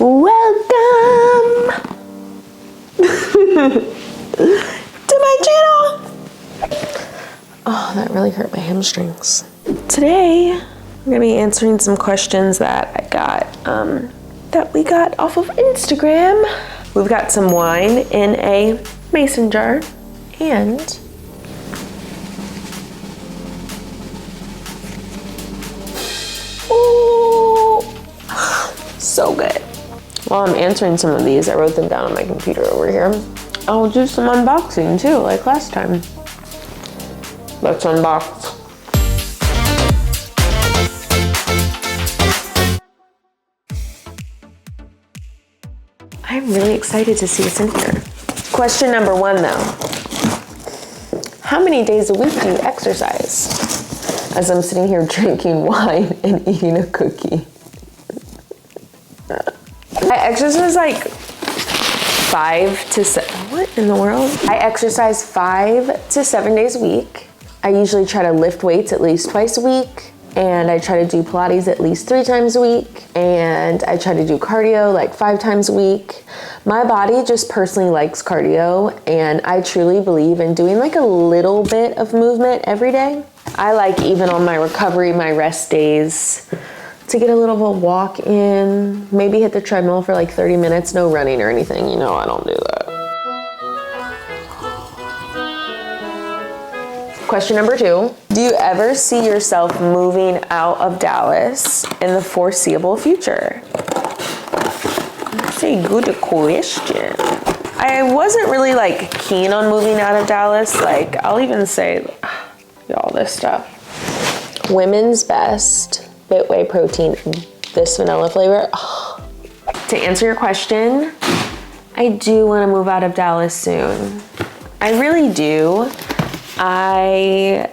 Welcome to my channel. Oh, that really hurt my hamstrings. Today, I'm gonna be answering some questions that I got, that we got off of Instagram. We've got some wine in a mason jar and ooh, so good. While I'm answering some of these, I wrote them down on my computer over here. I'll do some unboxing too, like last time. Let's unbox. I'm really excited to see what's in here. Question number 1 though. How many days a week do you exercise? As I'm sitting here drinking wine and eating a cookie. I exercise like 5 to 7, what in the world? I exercise 5 to 7 days a week. I usually try to lift weights at least twice a week. And I try to do Pilates at least 3 times a week. And I try to do cardio like 5 times a week. My body just personally likes cardio. And I truly believe in doing like a little bit of movement every day. I like even on my recovery, my rest days, to get a little bit of walk in, maybe hit the treadmill for like 30 minutes, no running or anything. You know I don't do that. Question number 2, do you ever see yourself moving out of Dallas in the foreseeable future? That's a good question. I wasn't really like keen on moving out of Dallas. Like I'll even say all this stuff. Women's Best Bit Whey Protein, this vanilla flavor. Oh. To answer your question, I do want to move out of Dallas soon. I really do. I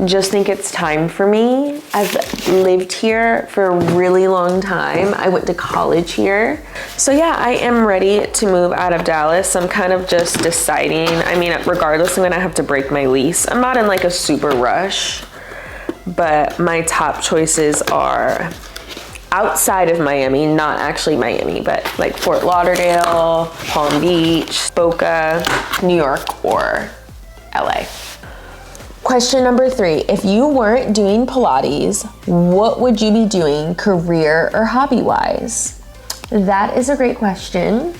just think it's time for me. I've lived here for a really long time. I went to college here. So yeah, I am ready to move out of Dallas. I'm kind of just deciding. I mean, regardless, I'm gonna have to break my lease. I'm not in like a super rush, but my top choices are outside of Miami, not actually Miami, but like Fort Lauderdale, Palm Beach, Boca, New York, or LA. Question number 3, if you weren't doing Pilates, what would you be doing career or hobby-wise? That is a great question.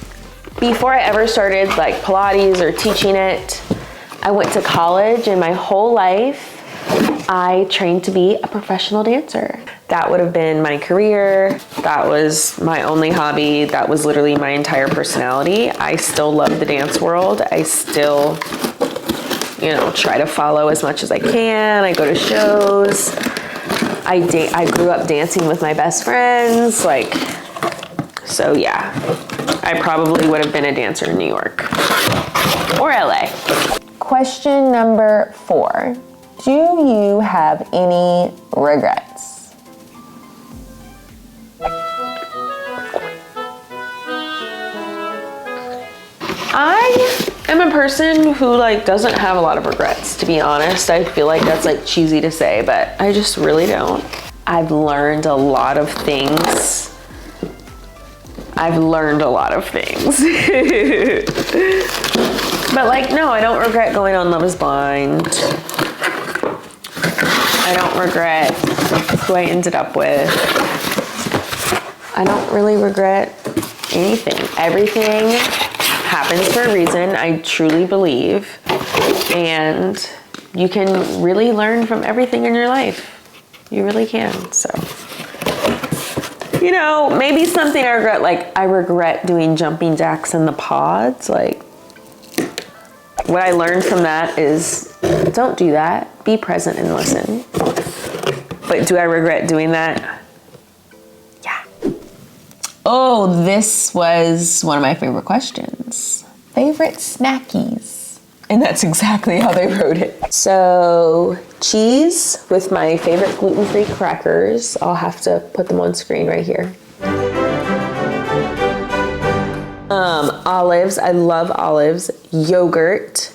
Before I ever started like Pilates or teaching it, I went to college and my whole life, I trained to be a professional dancer. That would have been my career. That was my only hobby. That was literally my entire personality. I still love the dance world. I still, try to follow as much as I can. I go to shows. I grew up dancing with my best friends. So yeah, I probably would have been a dancer in New York or LA. Question number 4. Do you have any regrets? I am a person who doesn't have a lot of regrets, to be honest. I feel like that's cheesy to say, but I just really don't. I've learned a lot of things. But no, I don't regret going on Love is Blind. I don't regret who I ended up with. I don't really regret anything. Everything happens for a reason, I truly believe. And you can really learn from everything in your life. You really can, so. Maybe something I regret, I regret doing jumping jacks in the pods. What I learned from that is don't do that. Be present and listen. But do I regret doing that? Yeah. Oh, this was one of my favorite questions. Favorite snackies. And that's exactly how they wrote it. So cheese with my favorite gluten-free crackers. I'll have to put them on screen right here. Olives, I love olives. Yogurt,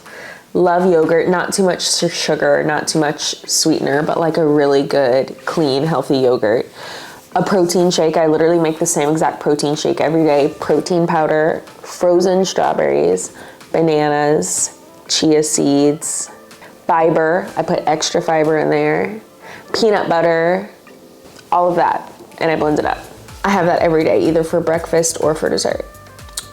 love yogurt. Not too much sugar, not too much sweetener, but a really good, clean, healthy yogurt. A protein shake. I literally make the same exact protein shake every day. Protein powder, frozen strawberries, bananas, chia seeds, fiber. I put extra fiber in there, peanut butter, all of that, and I blend it up. I have that every day, either for breakfast or for dessert.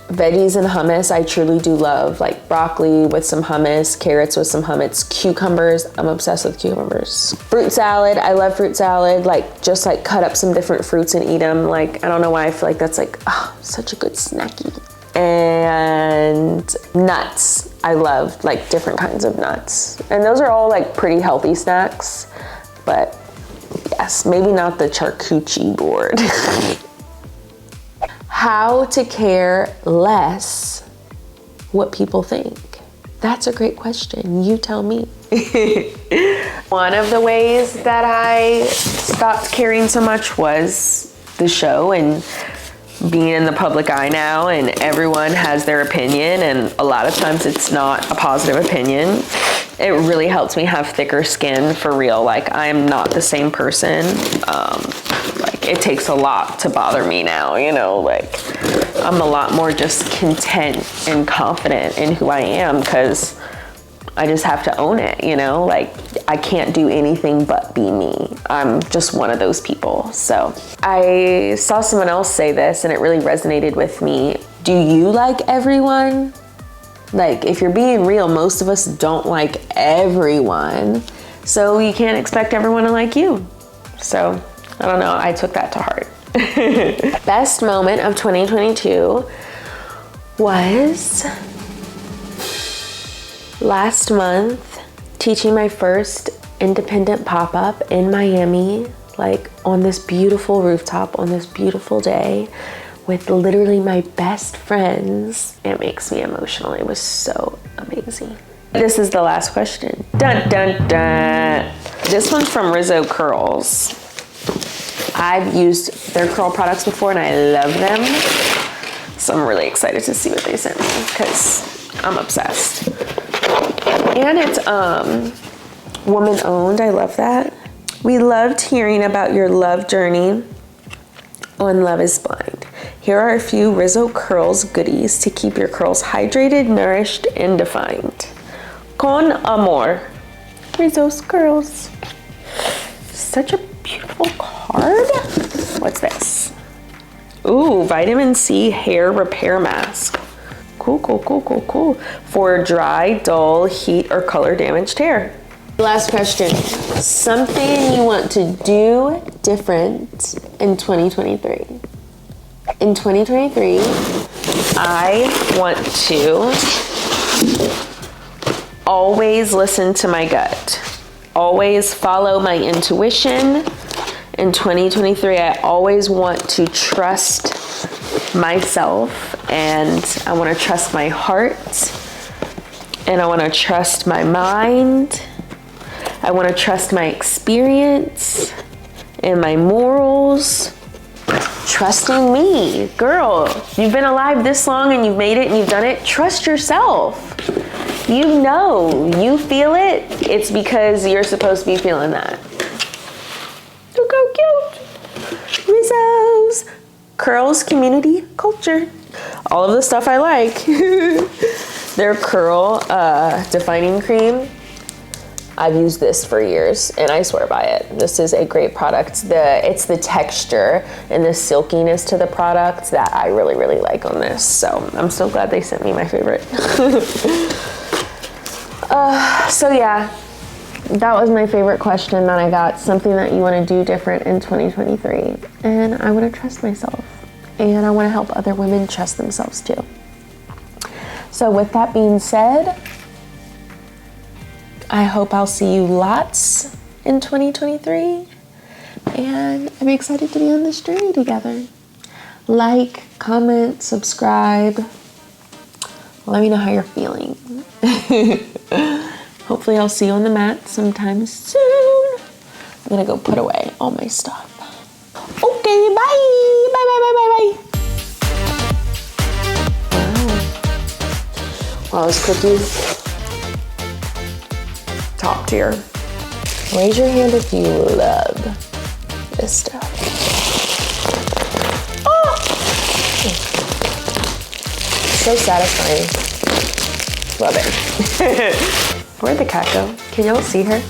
Veggies and hummus, I truly do love, like broccoli with some hummus, carrots with some hummus, cucumbers. I'm obsessed with cucumbers. Fruit salad, I love fruit salad. Like, just like cut up some different fruits and eat them. Like, I don't know why I feel like that's like, oh, such a good snacky. And nuts, I love like different kinds of nuts. And those are all like pretty healthy snacks, but yes, maybe not the charcuterie board. How to care less what people think? That's a great question. You tell me. One of the ways that I stopped caring so much was the show and being in the public eye now, and everyone has their opinion, and a lot of times it's not a positive opinion. It really helps me have thicker skin for real. Like, I am not the same person. Like, it takes a lot to bother me now, you know, like I'm a lot more just content and confident in who I am, because I just have to own it, you know, like I can't do anything but be me. I'm just one of those people. So I saw someone else say this and it really resonated with me. Do you like everyone? Like, if you're being real, most of us don't like everyone. So you can't expect everyone to like you. So I don't know, I took that to heart. Best moment of 2022 was last month, teaching my first independent pop-up in Miami, like on this beautiful rooftop on this beautiful day with literally my best friends. It makes me emotional. It was so amazing. This is the last question. Dun, dun, dun. This one's from Rizzo Curls. I've used their curl products before and I love them. So I'm really excited to see what they sent me because I'm obsessed. And it's woman owned. I love that. We loved hearing about your love journey on Love is Blind. Here are a few Rizzo Curls goodies to keep your curls hydrated, nourished, and defined. Con amor. Rizzo's Curls. Such a beautiful card. What's this? Ooh, vitamin C hair repair mask. Cool, cool, cool, cool, cool. For dry, dull, heat, or color damaged hair. Last question. Something you want to do different in 2023. In 2023, I want to always listen to my gut. Always follow my intuition. In 2023, I always want to trust myself, and I want to trust my heart, and I want to trust my mind. I want to trust my experience and my morals. Trust in me. Girl, you've been alive this long and you've made it and you've done it. Trust yourself. You know, you feel it. It's because you're supposed to be feeling that. Look how cute. Rizzo's Curls Community Culture. All of the stuff I like. Their curl defining cream. I've used this for years and I swear by it. This is a great product. It's the texture and the silkiness to the product that I really, really like on this. So I'm so glad they sent me my favorite. So yeah, that was my favorite question that I got. Something that you want to do different in 2023. And I want to trust myself. And I want to help other women trust themselves too. So with that being said, I hope I'll see you lots in 2023. And I'm excited to be on this journey together. Like, comment, subscribe. Let me know how you're feeling. Hopefully I'll see you on the mat sometime soon. I'm gonna go put away all my stuff. Okay, bye. Bye, bye, bye, bye, bye. Wow. Wow, this cookie. Top tier. Raise your hand if you love this stuff. so satisfying. Love it. Where'd the cat go? Can y'all see her?